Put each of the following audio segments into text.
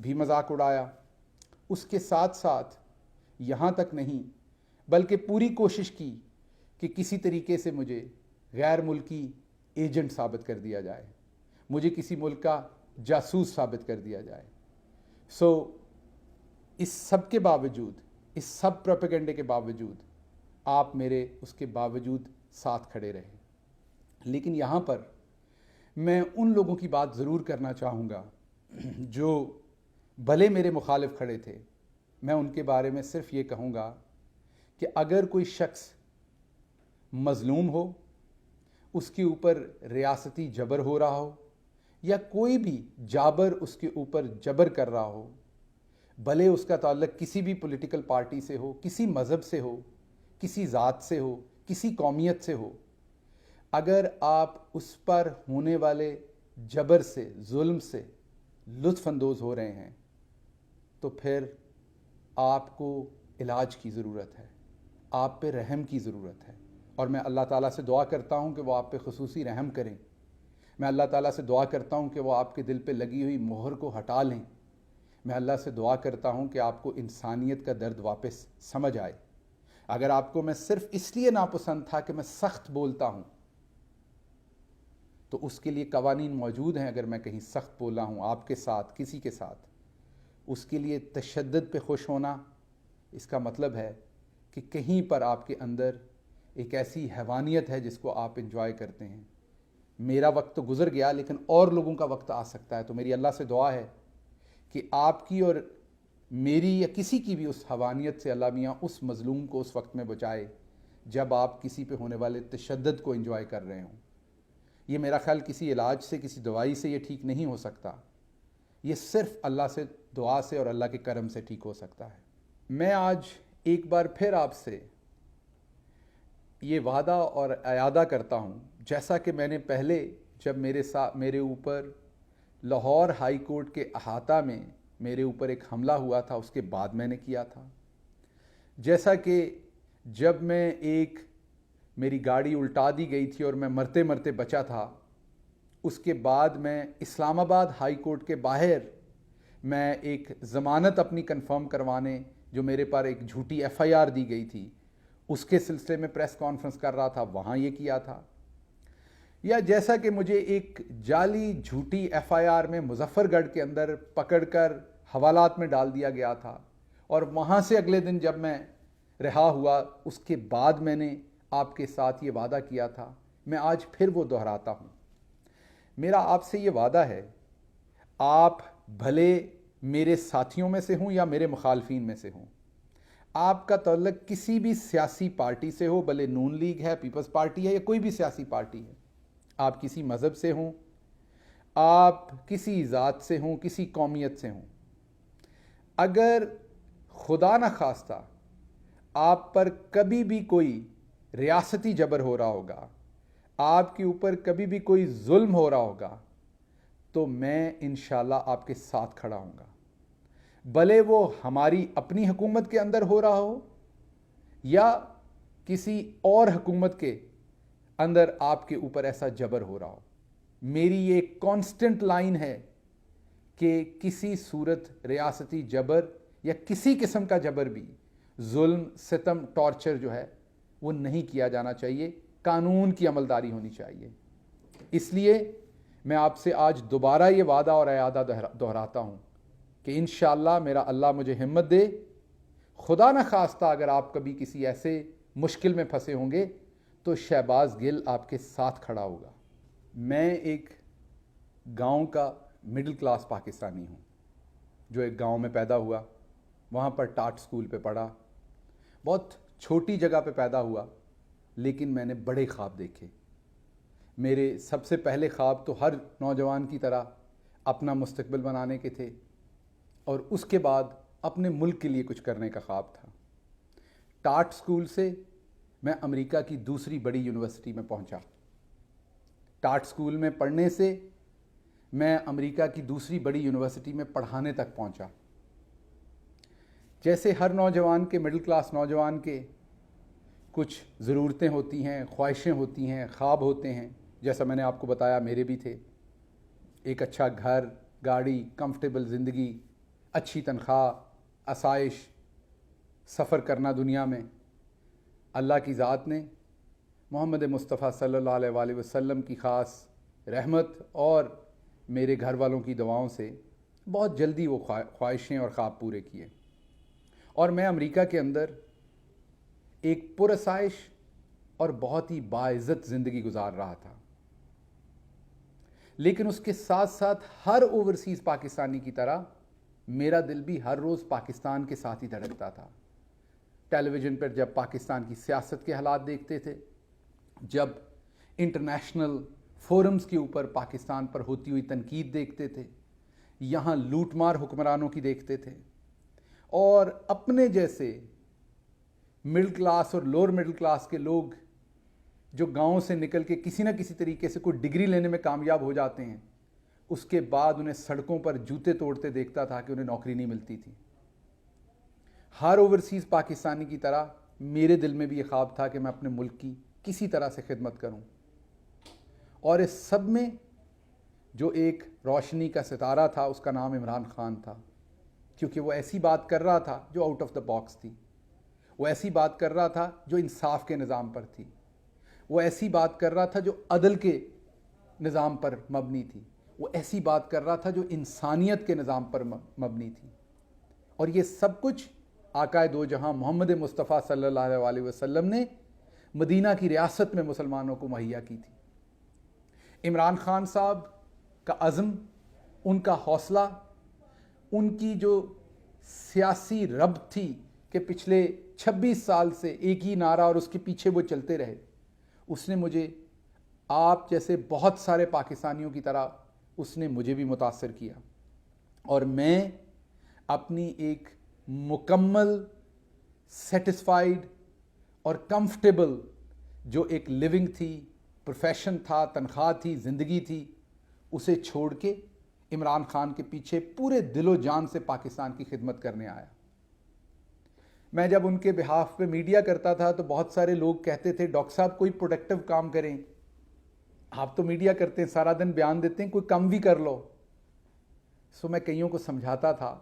بھی مذاق اڑایا. اس کے ساتھ ساتھ یہاں تک نہیں بلکہ پوری کوشش کی کہ کسی طریقے سے مجھے غیر ملکی ایجنٹ ثابت کر دیا جائے, مجھے کسی ملک کا جاسوس ثابت کر دیا جائے. اس سب کے باوجود, اس سب پروپیگنڈے کے باوجود آپ میرے اس کے باوجود ساتھ کھڑے رہے. لیکن یہاں پر میں ان لوگوں کی بات ضرور کرنا چاہوں گا جو بھلے میرے مخالف کھڑے تھے. میں ان کے بارے میں صرف یہ کہوں گا کہ اگر کوئی شخص مظلوم ہو, اس کے اوپر ریاستی جبر ہو رہا ہو, یا کوئی بھی جابر اس کے اوپر جبر کر رہا ہو, بھلے اس کا تعلق کسی بھی پولیٹیکل پارٹی سے ہو, کسی مذہب سے ہو, کسی ذات سے ہو, کسی قومیت سے ہو, اگر آپ اس پر ہونے والے جبر سے, ظلم سے لطف اندوز ہو رہے ہیں تو پھر آپ کو علاج کی ضرورت ہے, آپ پہ رحم کی ضرورت ہے. اور میں اللہ تعالیٰ سے دعا کرتا ہوں کہ وہ آپ پہ خصوصی رحم کریں. میں اللہ تعالیٰ سے دعا کرتا ہوں کہ وہ آپ کے دل پہ لگی ہوئی مہر کو ہٹا لیں. میں اللہ سے دعا کرتا ہوں کہ آپ کو انسانیت کا درد واپس سمجھ آئے. اگر آپ کو میں صرف اس لیے ناپسند تھا کہ میں سخت بولتا ہوں تو اس کے لیے قوانین موجود ہیں. اگر میں کہیں سخت بولا ہوں آپ کے ساتھ, کسی کے ساتھ, اس کے لیے تشدد پہ خوش ہونا, اس کا مطلب ہے کہ کہیں پر آپ کے اندر ایک ایسی حیوانیت ہے جس کو آپ انجوائے کرتے ہیں. میرا وقت تو گزر گیا لیکن اور لوگوں کا وقت آ سکتا ہے. تو میری اللہ سے دعا ہے کہ آپ کی اور میری یا کسی کی بھی اس حیوانیت سے اللہ میاں اس مظلوم کو اس وقت میں بچائے جب آپ کسی پہ ہونے والے تشدد کو انجوائے کر رہے ہوں. یہ میرا خیال کسی علاج سے, کسی دوائی سے یہ ٹھیک نہیں ہو سکتا. یہ صرف اللہ سے دعا سے اور اللہ کے کرم سے ٹھیک ہو سکتا ہے. میں آج ایک بار پھر آپ سے یہ وعدہ اور اعادہ کرتا ہوں, جیسا کہ میں نے پہلے جب میرے اوپر لاہور ہائی کورٹ کے احاطہ میں میرے اوپر ایک حملہ ہوا تھا, اس کے بعد میں نے کیا تھا. جیسا کہ جب میری گاڑی الٹا دی گئی تھی اور میں مرتے مرتے بچا تھا, اس کے بعد میں اسلام آباد ہائی کورٹ کے باہر میں ایک ضمانت اپنی کنفرم کروانے, جو میرے پر ایک جھوٹی ایف آئی آر دی گئی تھی, اس کے سلسلے میں پریس کانفرنس کر رہا تھا, وہاں یہ کیا تھا. یا جیسا کہ مجھے ایک جعلی جھوٹی ایف آئی آر میں مظفر گڑھ کے اندر پکڑ کر حوالات میں ڈال دیا گیا تھا, اور وہاں سے اگلے دن جب میں رہا ہوا اس کے بعد میں نے آپ کے ساتھ یہ وعدہ کیا تھا, میں آج پھر وہ دہراتا ہوں. میرا آپ سے یہ وعدہ ہے, آپ بھلے میرے ساتھیوں میں سے ہوں یا میرے مخالفین میں سے ہوں, آپ کا تعلق کسی بھی سیاسی پارٹی سے ہو, بھلے نون لیگ ہے, پیپلز پارٹی ہے, یا کوئی بھی سیاسی پارٹی ہے, آپ کسی مذہب سے ہوں, آپ کسی ذات سے ہوں, کسی قومیت سے ہوں, اگر خدا نخواستہ آپ پر کبھی بھی کوئی ریاستی جبر ہو رہا ہوگا, آپ کے اوپر کبھی بھی کوئی ظلم ہو رہا ہوگا, تو میں انشاءاللہ آپ کے ساتھ کھڑا ہوں گا. بھلے وہ ہماری اپنی حکومت کے اندر ہو رہا ہو یا کسی اور حکومت کے اندر آپ کے اوپر ایسا جبر ہو رہا ہو. میری یہ ایک کانسٹنٹ لائن ہے کہ کسی صورت ریاستی جبر یا کسی قسم کا جبر بھی, ظلم, ستم, ٹارچر جو ہے وہ نہیں کیا جانا چاہیے. قانون کی عملداری ہونی چاہیے. اس لیے میں آپ سے آج دوبارہ یہ وعدہ اور اعادہ دہراتا ہوں کہ انشاءاللہ میرا اللہ مجھے ہمت دے. خدا نخواستہ اگر آپ کبھی کسی ایسے مشکل میں پھنسے ہوں گے تو شہباز گل آپ کے ساتھ کھڑا ہوگا. میں ایک گاؤں کا مڈل کلاس پاکستانی ہوں جو ایک گاؤں میں پیدا ہوا, وہاں پر ٹاٹ سکول پہ پڑھا, بہت چھوٹی جگہ پہ پیدا ہوا, لیکن میں نے بڑے خواب دیکھے. میرے سب سے پہلے خواب تو ہر نوجوان کی طرح اپنا مستقبل بنانے کے تھے, اور اس کے بعد اپنے ملک کے لیے کچھ کرنے کا خواب تھا. ٹاٹ سکول سے میں امریکہ کی دوسری بڑی یونیورسٹی میں پہنچا. ٹاٹ سکول میں پڑھنے سے میں امریکہ کی دوسری بڑی یونیورسٹی میں پڑھانے تک پہنچا. جیسے ہر نوجوان کے, مڈل کلاس نوجوان کے کچھ ضرورتیں ہوتی ہیں, خواہشیں ہوتی ہیں, خواب ہوتے ہیں, جیسا میں نے آپ کو بتایا میرے بھی تھے. ایک اچھا گھر, گاڑی, کمفرٹیبل زندگی, اچھی تنخواہ، آسائش، سفر کرنا دنیا میں، اللہ کی ذات نے محمد مصطفیٰ صلی اللہ علیہ وآلہ وسلم کی خاص رحمت اور میرے گھر والوں کی دعاؤں سے بہت جلدی وہ خواہشیں اور خواب پورے کیے، اور میں امریکہ کے اندر ایک پرآسائش اور بہت ہی باعزت زندگی گزار رہا تھا۔ لیکن اس کے ساتھ ساتھ ہر اوورسیز پاکستانی کی طرح میرا دل بھی ہر روز پاکستان کے ساتھ ہی دھڑکتا تھا۔ ٹیلی ویژن پر جب پاکستان کی سیاست کے حالات دیکھتے تھے، جب انٹرنیشنل فورمز کے اوپر پاکستان پر ہوتی ہوئی تنقید دیکھتے تھے، یہاں لوٹ مار حکمرانوں کی دیکھتے تھے، اور اپنے جیسے مڈل کلاس اور لوور مڈل کلاس کے لوگ جو گاؤں سے نکل کے کسی نہ کسی طریقے سے کوئی ڈگری لینے میں کامیاب ہو جاتے ہیں، اس کے بعد انہیں سڑکوں پر جوتے توڑتے دیکھتا تھا کہ انہیں نوکری نہیں ملتی تھی۔ ہر اوورسیز پاکستانی کی طرح میرے دل میں بھی یہ خواب تھا کہ میں اپنے ملک کی کسی طرح سے خدمت کروں، اور اس سب میں جو ایک روشنی کا ستارہ تھا اس کا نام عمران خان تھا، کیونکہ وہ ایسی بات کر رہا تھا جو آؤٹ آف دا باکس تھی، وہ ایسی بات کر رہا تھا جو انصاف کے نظام پر تھی، وہ ایسی بات کر رہا تھا جو عدل کے نظام پر مبنی تھی، وہ ایسی بات کر رہا تھا جو انسانیت کے نظام پر مبنی تھی، اور یہ سب کچھ آقائے دو جہاں محمد مصطفیٰ صلی اللہ علیہ وسلم نے مدینہ کی ریاست میں مسلمانوں کو مہیا کی تھی۔ عمران خان صاحب کا عزم، ان کا حوصلہ، ان کی جو سیاسی ربط تھی کہ پچھلے 26 سال سے ایک ہی نعرہ اور اس کے پیچھے وہ چلتے رہے، اس نے مجھے آپ جیسے بہت سارے پاکستانیوں کی طرح اس نے مجھے بھی متاثر کیا، اور میں اپنی ایک مکمل سیٹسفائیڈ اور کمفرٹیبل جو ایک لیونگ تھی، پروفیشن تھا، تنخواہ تھی، زندگی تھی، اسے چھوڑ کے عمران خان کے پیچھے پورے دل و جان سے پاکستان کی خدمت کرنے آیا۔ میں جب ان کے بہاف پہ میڈیا کرتا تھا تو بہت سارے لوگ کہتے تھے ڈاکٹر صاحب کوئی پروڈکٹیو کام کریں، آپ تو میڈیا کرتے ہیں، سارا دن بیان دیتے ہیں، کوئی کم بھی کر لو۔ میں کئیوں کو سمجھاتا تھا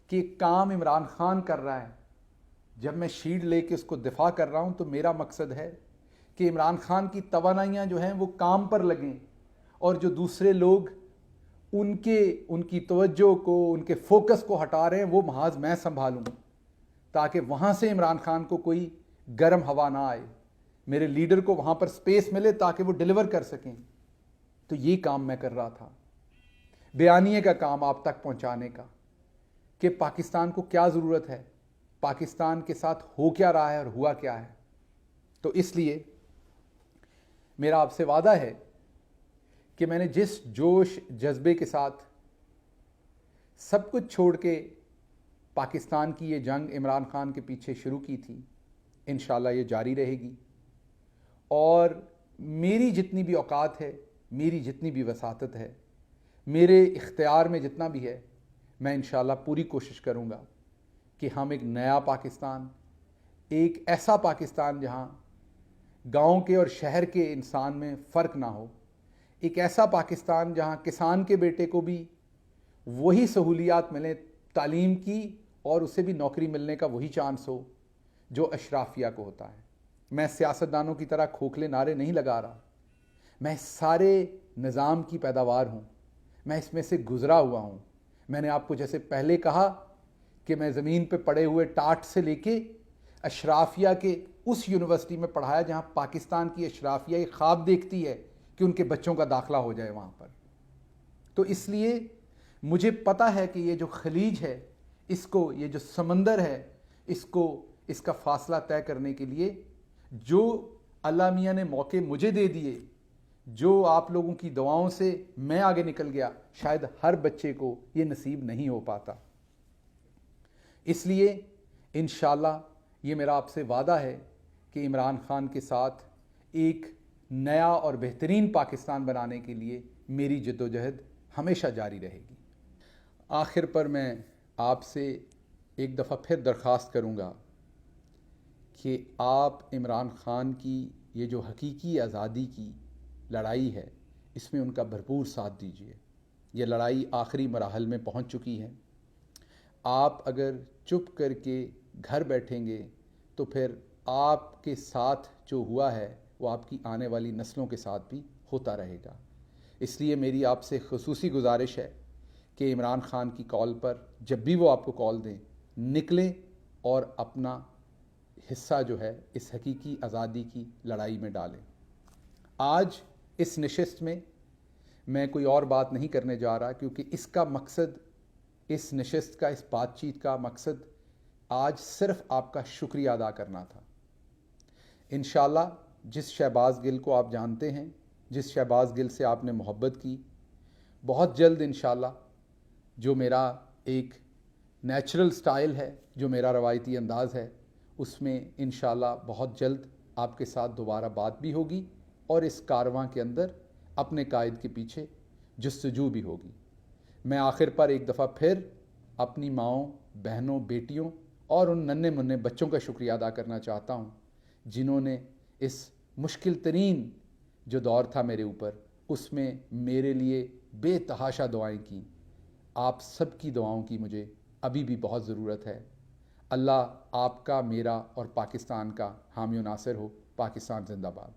کہ کام عمران خان کر رہا ہے، جب میں شیلڈ لے کے اس کو دفاع کر رہا ہوں تو میرا مقصد ہے کہ عمران خان کی توانائیاں جو ہیں وہ کام پر لگیں، اور جو دوسرے لوگ ان کی توجہ کو، ان کے فوکس کو ہٹا رہے ہیں، وہ محاذ میں سنبھالوں، تاکہ وہاں سے عمران خان کو کوئی گرم ہوا نہ آئے، میرے لیڈر کو وہاں پر سپیس ملے تاکہ وہ ڈیلیور کر سکیں۔ تو یہ کام میں کر رہا تھا، بیانیے کا کام آپ تک پہنچانے کا، کہ پاکستان کو کیا ضرورت ہے، پاکستان کے ساتھ ہو کیا رہا ہے اور ہوا کیا ہے۔ تو اس لیے میرا آپ سے وعدہ ہے کہ میں نے جس جوش جذبے کے ساتھ سب کچھ چھوڑ کے پاکستان کی یہ جنگ عمران خان کے پیچھے شروع کی تھی، انشاءاللہ یہ جاری رہے گی، اور میری جتنی بھی اوقات ہے، میری جتنی بھی وساطت ہے، میرے اختیار میں جتنا بھی ہے، میں انشاءاللہ پوری کوشش کروں گا کہ ہم ایک نیا پاکستان، ایک ایسا پاکستان جہاں گاؤں کے اور شہر کے انسان میں فرق نہ ہو، ایک ایسا پاکستان جہاں کسان کے بیٹے کو بھی وہی سہولیات ملیں تعلیم کی، اور اسے بھی نوکری ملنے کا وہی چانس ہو جو اشرافیہ کو ہوتا ہے۔ میں سیاستدانوں کی طرح کھوکھلے نعرے نہیں لگا رہا، میں اس سارے نظام کی پیداوار ہوں، میں اس میں سے گزرا ہوا ہوں۔ میں نے آپ کو جیسے پہلے کہا کہ میں زمین پہ پڑے ہوئے ٹاٹ سے لے کے اشرافیہ کے اس یونیورسٹی میں پڑھایا جہاں پاکستان کی اشرافیہ یہ خواب دیکھتی ہے کہ ان کے بچوں کا داخلہ ہو جائے وہاں پر۔ تو اس لیے مجھے پتہ ہے کہ یہ جو خلیج ہے، اس کو، یہ جو سمندر ہے، اس کا فاصلہ طے کرنے کے لیے جو اللہ میاں نے موقع مجھے دے دیے، جو آپ لوگوں کی دعاؤں سے میں آگے نکل گیا، شاید ہر بچے کو یہ نصیب نہیں ہو پاتا۔ اس لیے انشاءاللہ یہ میرا آپ سے وعدہ ہے کہ عمران خان کے ساتھ ایک نیا اور بہترین پاکستان بنانے کے لیے میری جدوجہد ہمیشہ جاری رہے گی۔ آخر پر میں آپ سے ایک دفعہ پھر درخواست کروں گا کہ آپ عمران خان کی یہ جو حقیقی آزادی کی لڑائی ہے، اس میں ان کا بھرپور ساتھ دیجیے۔ یہ لڑائی آخری مراحل میں پہنچ چکی ہے، آپ اگر چپ کر کے گھر بیٹھیں گے تو پھر آپ کے ساتھ جو ہوا ہے وہ آپ کی آنے والی نسلوں کے ساتھ بھی ہوتا رہے گا. اس لیے میری آپ سے خصوصی گزارش ہے کہ عمران خان کی کال پر جب بھی وہ آپ کو کال دیں نکلیں اور اپنا حصہ جو ہے اس حقیقی آزادی کی لڑائی میں ڈالیں. آج اس نشست میں کوئی اور بات نہیں کرنے جا رہا، کیونکہ اس کا مقصد، اس نشست کا، اس بات چیت کا مقصد آج صرف آپ کا شکریہ ادا کرنا تھا. انشاءاللہ جس شہباز گل کو آپ جانتے ہیں، جس شہباز گل سے آپ نے محبت کی، بہت جلد انشاءاللہ جو میرا ایک نیچرل سٹائل ہے، جو میرا روایتی انداز ہے، اس میں انشاءاللہ بہت جلد آپ کے ساتھ دوبارہ بات بھی ہوگی اور اس کارواں کے اندر اپنے قائد کے پیچھے جستجو بھی ہوگی. میں آخر پر ایک دفعہ پھر اپنی ماؤں، بہنوں، بیٹیوں اور ان ننھے منھے بچوں کا شکریہ ادا کرنا چاہتا ہوں جنہوں نے اس مشکل ترین جو دور تھا میرے اوپر، اس میں میرے لیے بے تحاشا دعائیں کیں. آپ سب کی دعاؤں کی مجھے ابھی بھی بہت ضرورت ہے. اللہ آپ کا، میرا اور پاکستان کا حامی و ناصر ہو. پاکستان زندہ باد.